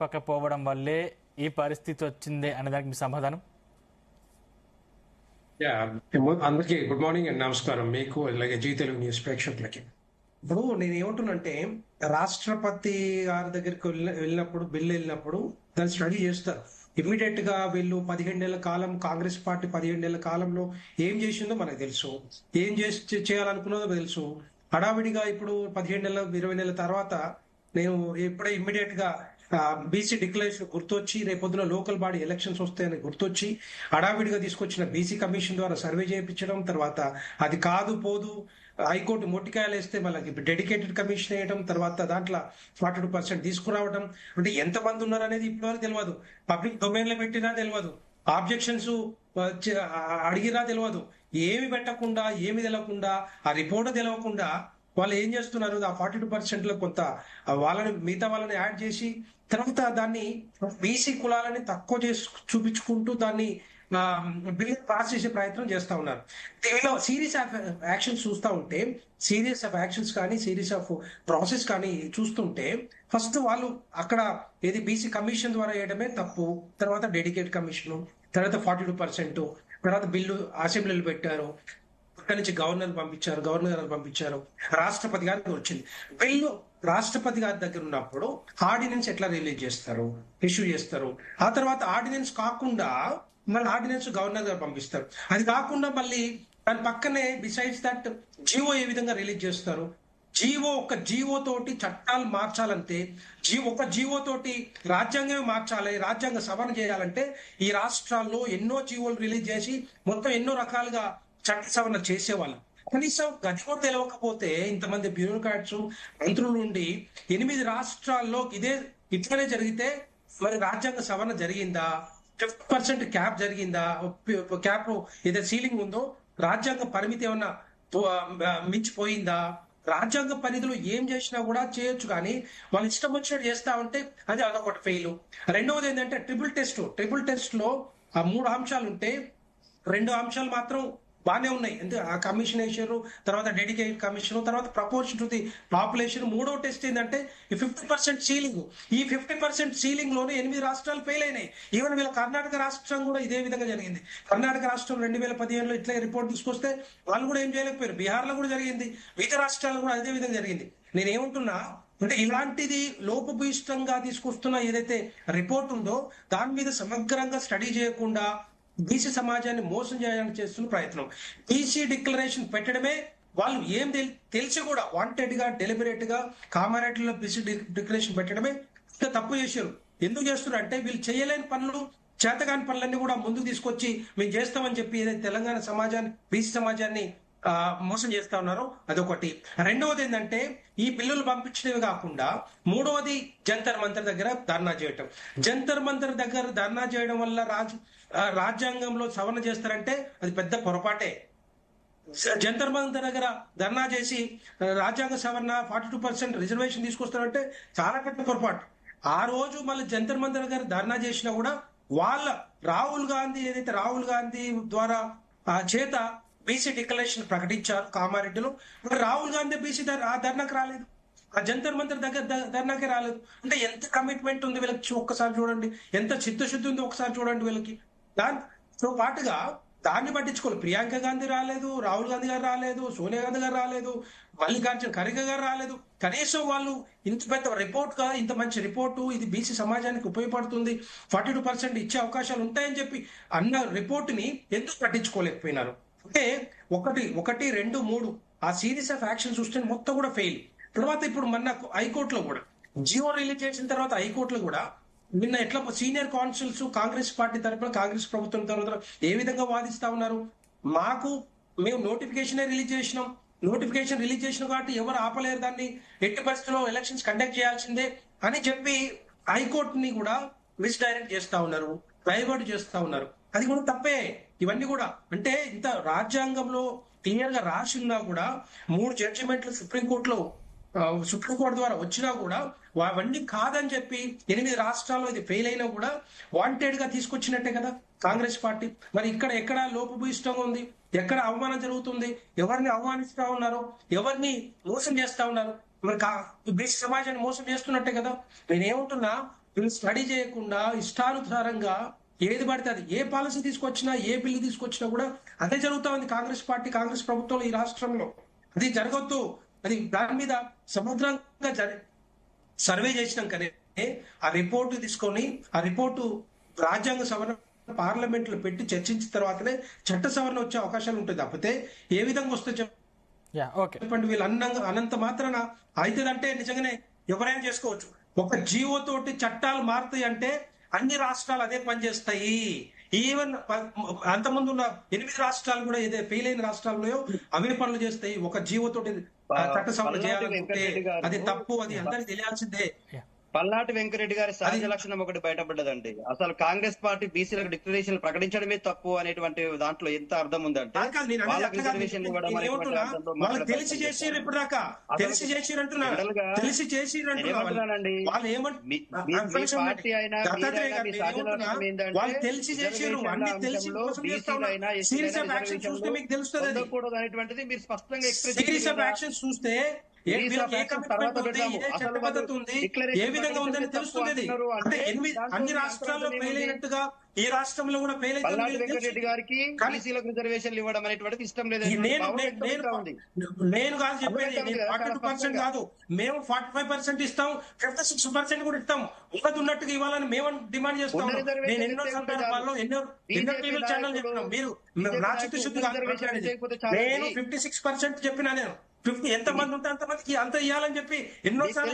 పక్కపోవడం వల్లే ఈ పరిస్థితి వచ్చింది అనే దానికి మీ సమాధానం? యా, అందరికీ గుడ్ మార్నింగ్ అండ్ నమస్కారం, మీకు అలాగే జీ తెలుగు న్యూస్ ప్రేక్షకులకి. ఇప్పుడు నేను ఏమంటున్నంటే, రాష్ట్రపతి గారి దగ్గరికి వెళ్ళినప్పుడు బిల్లు వెళ్ళినప్పుడు దాన్ని స్టడీ చేస్తారు. ఇమ్మీడియట్ గా వీళ్ళు 15 ఏళ్ల కాలం కాంగ్రెస్ పార్టీ 15 ఏళ్ల కాలంలో ఏం చేసిందో మనకు తెలుసు, ఏం చేయాలనుకున్నదో తెలుసు. హడావిడిగా ఇప్పుడు 15 నెలల 20 నెలల తర్వాత నేను ఇప్పుడే ఇమ్మీడియట్ గా బీసీ డిక్లరేషన్ గుర్తొచ్చి రేపొద్దున లోకల్ బాడీ ఎలక్షన్స్ వస్తాయని గుర్తొచ్చి హడావిడిగా తీసుకొచ్చిన బీసీ కమిషన్ ద్వారా సర్వే చేయించడం, తర్వాత అది కాదు పోదు హైకోర్టు మొట్టికాయలు వేస్తే వాళ్ళకి డెడికేటెడ్ కమిషన్ వేయడం, తర్వాత దాంట్లో 42% తీసుకురావడం. అంటే ఎంతమంది ఉన్నారు అనేది ఇప్పటివరకు తెలియదు, పబ్లిక్ డొమైన్ లో పెట్టినా తెలియదు, ఆబ్జెక్షన్స్ అడిగినా తెలియదు. ఏమి పెట్టకుండా ఏమి తెలవకుండా ఆ రిపోర్ట్ తెలవకుండా వాళ్ళు ఏం చేస్తున్నారు, ఆ 42% లో కొంత వాళ్ళని మిగతా వాళ్ళని యాడ్ చేసి తర్వాత దాన్ని బీసీ కులాలని తక్కువ చేసి చూపించుకుంటూ దాన్ని బిల్ పాస్ చేసే ప్రయత్నం చేస్తా ఉన్నారు. దీనిలో సిరీస్ ఆఫ్ యాక్షన్స్ చూస్తూ ఉంటే, సిరీస్ ఆఫ్ యాక్షన్స్ కానీ సిరీస్ ఆఫ్ ప్రాసెస్ కానీ చూస్తుంటే, ఫస్ట్ వాళ్ళు అక్కడ ఏది బీసీ కమిషన్ ద్వారా వేయడమే తప్పు, తర్వాత డెడికేట్ కమిషన్, తర్వాత 42%, తర్వాత బిల్లు అసెంబ్లీలో పెట్టారు, అక్కడి నుంచి గవర్నర్ గారు పంపించారు, రాష్ట్రపతి గారికి వచ్చింది. బిల్లు రాష్ట్రపతి గారి దగ్గర ఉన్నప్పుడు ఆర్డినెన్స్ ఎట్లా రిలీజ్ చేస్తారు, ఇష్యూ చేస్తారు. ఆ తర్వాత ఆర్డినెన్స్ కాకుండా మళ్ళీ ఆర్డినెన్స్ గవర్నర్ గారు పంపిస్తారు. అది కాకుండా మళ్ళీ దాని పక్కనే బిసైడ్స్ దట్ జీవో ఏ విధంగా రిలీజ్ చేస్తారు. ఒక జీవో తోటి చట్టాలు మార్చాలంటే, ఒక జీవో తోటి రాజ్యాంగమే మార్చాలి, రాజ్యాంగ సవరణ చేయాలంటే ఈ రాష్ట్రాల్లో ఎన్నో జీవోలు రిలీజ్ చేసి మొత్తం ఎన్నో రకాలుగా చట్ట సవరణ చేసేవాళ్ళు. కనీసం గది కూడా తెలియకపోతే ఇంతమంది బ్యూరోక్రాట్స్ మంత్రులు ఉండి 8 రాష్ట్రాల్లో ఇట్లనే జరిగితే మరి రాజ్యాంగ సవరణ జరిగిందా, 50% క్యాప్ జరిగిందా, క్యాప్ ఏదైతే సీలింగ్ ఉందో రాజ్యాంగ పరిమితి ఏమన్నా మించిపోయిందా, రాజ్యాంగ పరిధిలో ఏం చేసినా కూడా చేయొచ్చు, కానీ వాళ్ళు ఇష్టం వచ్చినట్టు చేస్తా ఉంటే అదొకటి ఫెయిల్. రెండవది ఏంటంటే ట్రిపుల్ టెస్ట్ లో ఆ 3 అంశాలు ఉంటే 2 అంశాలు మాత్రం బాగానే ఉన్నాయి. ఆ కమిషన్ వేసారు, తర్వాత డెడికేటెడ్ కమిషన్, తర్వాత ప్రపోర్షన్ టు ది పాపులేషన్. 3వ టెస్ట్ ఏంటంటే ఈ 50% సీలింగ్. ఈ 50% సీలింగ్ లోనే 8 రాష్ట్రాలు ఫెయిల్ అయినాయి. ఈవెన్ వీళ్ళ కర్ణాటక రాష్ట్రం కూడా ఇదే విధంగా జరిగింది. కర్ణాటక రాష్ట్రం 2015లో ఇట్లా రిపోర్ట్ తీసుకొస్తే వాళ్ళు కూడా ఏం చేయలేకపోయారు. బీహార్ లో కూడా జరిగింది, మిగతా రాష్ట్రాలు కూడా అదే విధంగా జరిగింది. నేనేమంటున్నా అంటే ఇలాంటిది లోపభూయిష్టంగా తీసుకొస్తున్న ఏదైతే రిపోర్ట్ ఉందో దాని మీద సమగ్రంగా స్టడీ చేయకుండా బీసీ సమాజాన్ని మోసం చేయాలని చేస్తున్న ప్రయత్నం. బీసీ డిక్లరేషన్ పెట్టడమే వాళ్ళు ఏం తెలిసి కూడా వాంటెడ్ గా డెలిబరేట్ గా కామారెడ్డిలో బీసీ డిక్లరేషన్ పెట్టడమే తప్పు చేశారు. ఎందుకు చేస్తున్నారు అంటే వీళ్ళు చేయలేని పనులు, చేతగాని పనులన్నీ కూడా ముందుకు తీసుకొచ్చి మేము చేస్తామని చెప్పి ఏదైతే తెలంగాణ సమాజాన్ని బీసీ సమాజాన్ని మోసం చేస్తా ఉన్నారు. అదొకటి. రెండవది ఏంటంటే ఈ బిల్లులు పంపించడమే కాకుండా మూడవది జంతర్ మంతర్ దగ్గర ధర్నా చేయటం. జంతర్ మంతర్ దగ్గర ధర్నా చేయడం వల్ల రాజ్యాంగంలో సవరణ చేస్తారంటే అది పెద్ద పొరపాటే. జంతర్ మంతర్ దగ్గర ధర్నా చేసి రాజ్యాంగ సవరణ 42% రిజర్వేషన్ తీసుకొస్తారంటే చాలా పెద్ద పొరపాటు. ఆ రోజు మళ్ళీ జంతర్ మంతర్ దగ్గర ధర్నా చేసినా కూడా వాళ్ళ రాహుల్ గాంధీ ద్వారా చేత బీసీ డిక్లరేషన్ ప్రకటించారు కామారెడ్డిలో. రాహుల్ గాంధీ బీసీ ఆ ధర్నాకి రాలేదు, ఆ జంతర్ మంతర్ దగ్గర ధర్నాకే రాలేదు. అంటే ఎంత కమిట్మెంట్ ఉంది వీళ్ళకి ఒక్కసారి చూడండి, ఎంత చిత్తశుద్ధి ఉంది ఒకసారి చూడండి వీళ్ళకి. దాంతో పాటుగా దాన్ని పట్టించుకోవాలి. ప్రియాంక గాంధీ రాలేదు, రాహుల్ గాంధీ గారు రాలేదు, సోనియా గాంధీ గారు రాలేదు, మల్లికార్జున ఖర్గే గారు రాలేదు. కనీసం వాళ్ళు ఇంత పెద్ద రిపోర్ట్ గా ఇంత మంచి రిపోర్టు, ఇది బీసీ సమాజానికి ఉపయోగపడుతుంది, 42% ఇచ్చే అవకాశాలు ఉంటాయని చెప్పి అన్న రిపోర్టుని ఎందుకు పట్టించుకోలేకపోయినారు? అంటే 1, 2, 3 ఆ సిరీస్ ఆఫ్ యాక్షన్ చూస్తే మొత్తం కూడా ఫెయిల్. తర్వాత ఇప్పుడు మన హైకోర్టులో కూడా జియో రిలీజ్ చేసిన తర్వాత హైకోర్టులో కూడా నిన్న ఎట్లా సీనియర్ కౌన్సిల్స్ కాంగ్రెస్ పార్టీ తరఫున కాంగ్రెస్ ప్రభుత్వం తరఫున ఏ విధంగా వాదిస్తా ఉన్నారు. మేము నోటిఫికేషన్ రిలీజ్ చేసిన కాబట్టి ఎవరు ఆపలేరు, దాన్ని ఎట్టి పరిస్థితుల్లో ఎలక్షన్స్ కండక్ట్ చేయాల్సిందే అని చెప్పి హైకోర్టుని కూడా మిస్డైరెక్ట్ చేస్తా ఉన్నారు, డైవర్ట్ చేస్తా ఉన్నారు. అది కూడా తప్పే. ఇవన్నీ కూడా అంటే ఇంత రాజ్యాంగంలో క్లియర్ గా రాసి ఉన్నా కూడా 3 జడ్జిమెంట్లు సుప్రీంకోర్టు ద్వారా వచ్చినా కూడా అవన్నీ కాదని చెప్పి 8 రాష్ట్రాల్లో ఇది ఫెయిల్ అయినా కూడా వాంటెడ్ గా తీసుకొచ్చినట్టే కదా కాంగ్రెస్ పార్టీ. మరి ఎక్కడ లోపభూయిష్టంగా ఉంది, ఎక్కడ అవమానం జరుగుతుంది, ఎవరిని అవమానిస్తా ఉన్నారు, ఎవరిని మోసం చేస్తా ఉన్నారు, మరి బీసీ సమాజాన్ని మోసం చేస్తున్నట్టే కదా. నేనేమంటున్నా, వీళ్ళు స్టడీ చేయకుండా ఇష్టానుసారంగా ఏది పడితే అది, ఏ పాలసీ తీసుకొచ్చినా, ఏ బిల్లు తీసుకొచ్చినా కూడా అదే జరుగుతా ఉంది కాంగ్రెస్ పార్టీ, కాంగ్రెస్ ప్రభుత్వం ఈ రాష్ట్రంలో. అది జరగొద్దు. అది దాని మీద సమగ్రంగా సర్వే చేసినాకనే ఆ రిపోర్టు తీసుకొని, ఆ రిపోర్టు రాజ్యాంగ సవరణ పార్లమెంట్ లో పెట్టి చర్చించిన తర్వాతనే చట్ట సవరణ వచ్చే అవకాశాలు ఉంటుంది. తప్పితే ఏ విధంగా వస్తే చెప్పండి. వీళ్ళు అనంత మాత్రాన అవుతుందంటే నిజంగానే ఎవరైనా చేసుకోవచ్చు. ఒక జీవో తోటి చట్టాలు మారుతాయి అంటే అన్ని రాష్ట్రాలు అదే పనిచేస్తాయి. ఈవెన్ అంతకుముందు ఉన్న 8 రాష్ట్రాలు కూడా ఏదే ఫెయిల్ అయిన రాష్ట్రాల్లో అవే పనులు చేస్తాయి. ఒక జీవో తోటి చట్ట సవరణ చేయాలంటే అది తప్పు, అది అందరికి తెలియాల్సిందే. పల్నాటి వెంకరెడ్డి గారి సహజ లక్షణం ఒకటి బయటపడ్డదండి. అసలు కాంగ్రెస్ పార్టీ బీసీలకు డిక్లరేషన్ ప్రకటించడమే తప్పు అనేటువంటి దాంట్లో ఎంత అర్థం ఉందంటే, వాళ్ళకి తెలిసి చేసిరు, ఇప్పుడు దాకా తెలిసి చేసిరు అంటున్నారు, తెలిసి చేసిరు అంటున్నానండి. పార్టీ అయినా వాళ్ళు తెలిసి చేసిరు, అన్ని తెలిసి ఉండకూడదు అనేటువంటిది మీరు స్పష్టంగా ఎక్స్ప్రెస్ యాక్షన్స్ చూస్తే ఏ విధంగా ఉందని తెలుస్తుంది. అంటే అన్ని రాష్ట్రాల్లో ఫెయిల్ అయినట్టుగా ఈ రాష్ట్రంలో కూడా ఫెయిల్ వెంకటరెడ్డి గారికి బీసీలకు రిజర్వేషన్లు ఇవ్వడం అనేటువంటిది ఇష్టం లేదు. నేను కాదు చెప్పేది, 42% కాదు, మేము 45% ఇస్తాం, 56% కూడా ఇస్తాం. ఉన్నట్టుగా ఇవ్వాలని మేము డిమాండ్ చేస్తాం. నేను ఎన్నో సందర్భాల్లో ఎన్నో టీవీ ఛానల్ చెప్పినాం. మీరు నా చిత్తశుద్ధి కాదు మాట్లాడేది. నేను 56% చెప్పినా, నేను 50 ఎంత మంది ఉంటే అంతమందికి అంత ఇవ్వాలని చెప్పి ఎన్నోసార్లు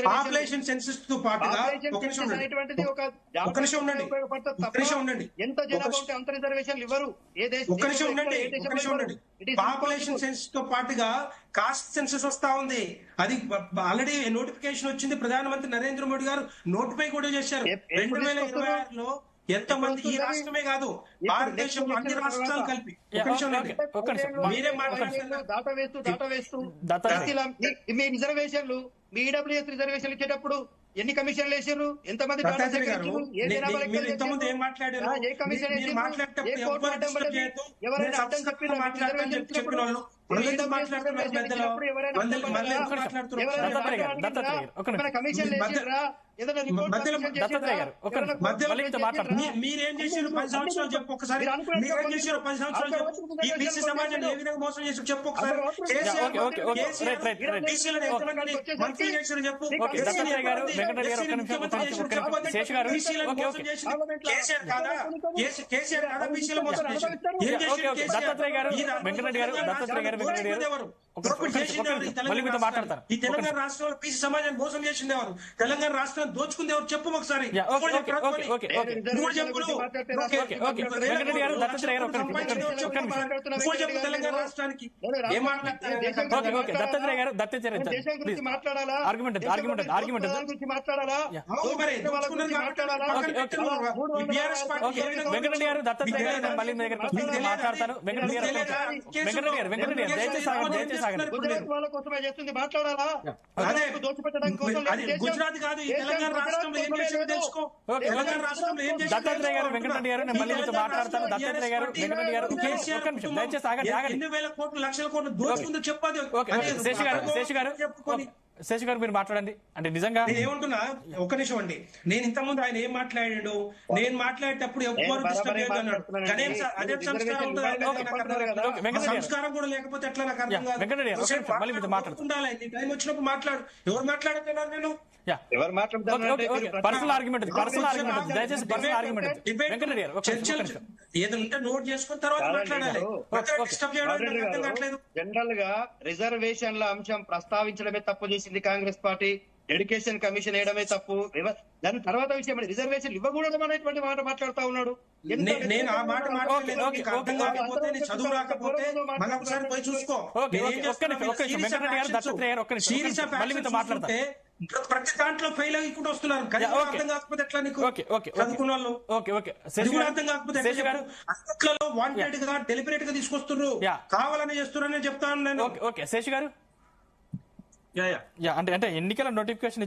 పాపులేషన్ సెన్సస్ తో పాటుగా పాపులేషన్ సెన్సస్ తో పాటుగా కాస్ట్ సెన్సస్ వస్తా ఉంది. అది ఆల్రెడీ నోటిఫికేషన్ వచ్చింది. ప్రధానమంత్రి నరేంద్ర మోడీ గారు నోటిఫై కూడా చేశారు. 2026లో ఎంతమంది, ఈ రాష్ట్రమే కాదు భారతదేశంలో అన్ని రాష్ట్రాలు కలిపి. మీరే మీ రిజర్వేషన్లు, మీ ఈడబ్ల్యూఎస్ రిజర్వేషన్లు ఇచ్చేటప్పుడు ఎన్ని కమిషన్లు వేసారు? ఎంతమంది ఏం మాట్లాడారు? ఏ కమిషన్ మీరేం చేశారు 10 సంవత్సరాలు చెప్పు ఒకసారి. మీరేం చేశారు 10 సంవత్సరాలు చెప్పు. ఈ బీసీ సమాజాన్ని ఏ విధంగా మోసం చేసి చెప్పు ఒకసారి. మంత్రి చేశారు చెప్పు. కేసీఆర్ కాదా బీసీలు మోసం చేశారు? ఈ తెలంగాణ రాష్ట్రంలో బీసీ సమాజాన్ని మోసం చేసింది ఎవరు? తెలంగాణ రాష్ట్రాన్ని దోచుకుంది ఎవరు? చెప్పు ఒకసారి. తెలంగాణ రాష్ట్రానికి ఏం మాట్లాడతారు? గుజరాత్ కాదు, ఈ తెలంగాణ రాష్ట్రంలో ఏం చేసిందో తెలుసుకో. తెలంగాణ రాష్ట్రంలో ఏం చేసిందో ఎన్ని వేల కోట్లు, లక్షల కోట్లు దోచుకుందో చెప్పదు. శేష్ గారు మీరు మాట్లాడండి. అంటే నిజంగా ఏమంటున్నా, ఒక్క నిమిషం అండి. నేను ఇంతకుముందు ఆయన ఏం మాట్లాడాడు, నేను మాట్లాడేటప్పుడు ఎవ్వరు డిస్టర్బ్ చేయొద్దు అన్నాడు. అదే సంస్కారం సంస్కారం కూడా లేకపోతే ఎట్లా నాకు అర్థం కాదు. ఉండాలి, నీ టైం వచ్చినప్పుడు మాట్లాడు. ఎవరు మాట్లాడుతున్నారు? నేను పర్సనల్ ఆర్గ్యుమెంట్ దయచేసి పర్సనల్ ఆర్గ్యుమెంట్ ఏదంటే నోట్ చేసుకున్న తర్వాత మాట్లాడాలి. జనరల్ గా రిజర్వేషన్ల అంశం ప్రస్తావించడమే తప్పు చేసింది కాంగ్రెస్ పార్టీ. ఎడ్యుకేషన్ కమిషన్ వేయడమే తప్పు. దాని తర్వాత విషయం రిజర్వేషన్ ఇవ్వకూడదు అనేటువంటి మాట మాట్లాడుతా ఉన్నాడు. నేను ఆ మాట మాట్లాడలేదు. అర్థం కాకపోతే, చదువు రాకపోతే మరొకసారి పోయి చూసుకో. ప్రతి దాంట్లో ఫెయిల్ అయ్యకుండా వస్తున్నారు. అర్థం కాకపోతే ఎట్లా నీకు? చదువుకున్న వాళ్ళు అర్థం కాకపోతే వాంటెడ్ గా డెలిబరేట్ గా తీసుకొస్తున్నారు, కావాలని చేస్తున్నారని చెప్తాను నేను. శేష్ గారు అంటే ఎన్నికల నోటిఫికేషన్ ఇచ్చిన